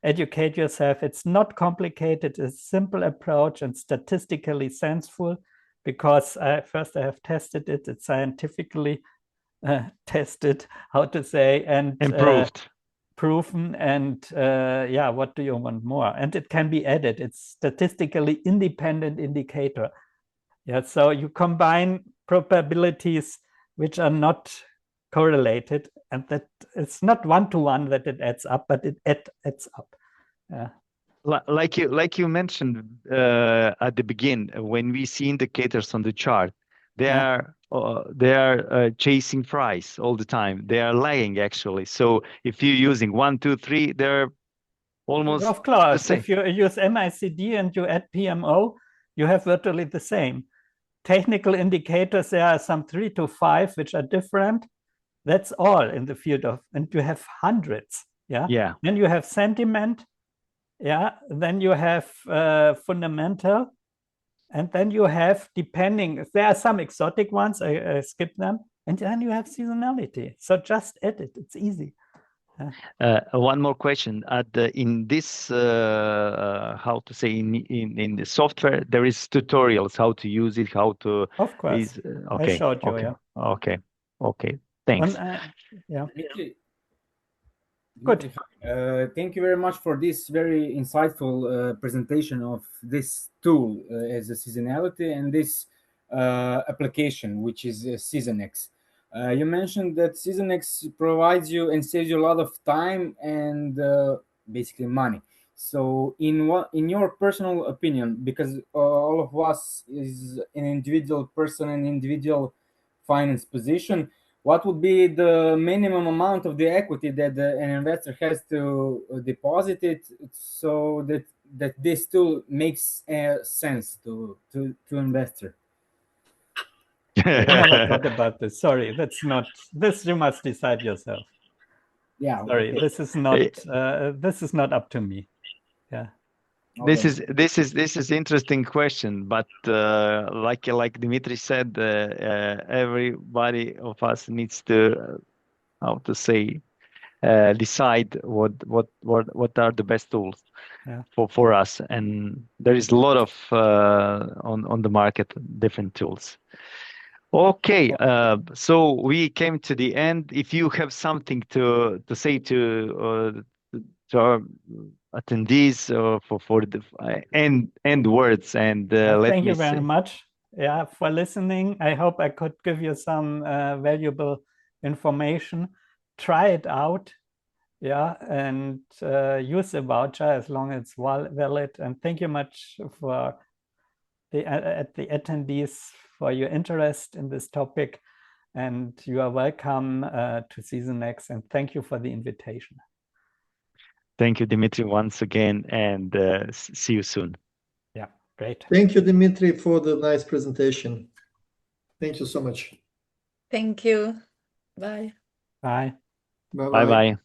educate yourself. It's not complicated. It's a simple approach and statistically sensible, because first I have tested it. It's scientifically tested, how to say, and improved. Proven, and what do you want more? And it can be added. It's statistically independent indicator. Yeah, so you combine probabilities which are not correlated, and that it's not one-to-one that it adds up, but it adds up. Yeah. Like you mentioned at the beginning, when we see indicators on the chart, they are chasing price all the time. They are lagging actually. So if you're using 1, 2, 3, they're almost of course the same. If you use MICD and you add PMO, you have virtually the same. Technical indicators, there are some 3 to 5 which are different. That's all in the field of, and you have hundreds. Yeah. Then you have sentiment. Yeah. Then you have fundamental. And then you have, depending, there are some exotic ones, I skip them. and then you have seasonality. So just edit, it's easy. One more question. In this, how to say, in the software, there is tutorials how to use it, how to. Of course, okay. I showed you. Okay. Yeah. Okay. Thanks. Yeah. Good. Thank you very much for this very insightful presentation of this tool as a seasonality and this application, which is Seasonax. You mentioned that Seasonax provides you and saves you a lot of time and basically money. So, in your personal opinion, because all of us is an individual person, an individual finance position, what would be the minimum amount of the equity that an investor has to deposit it so that this tool makes sense to investor? I never thought about this. Sorry, that's not. This you must decide yourself. Yeah. Sorry, okay. this is not up to me. Yeah. This is interesting question, but like Dimitri said, everybody of us needs to how to say decide what are the best tools for us, and there is a lot of on the market different tools. Okay, so we came to the end. If you have something to say to our attendees for the end words, and thank you very much for listening. I hope I could give you some valuable information. Try it out, and use the voucher as long as it's valid. And thank you much for the attendees for your interest in this topic, and you are welcome to Seasonax, and thank you for the invitation. Thank you, Dimitri, once again, and see you soon. Yeah, great. Thank you, Dimitri, for the nice presentation. Thank you so much. Thank you. Bye. Bye. Bye-bye. Bye-bye.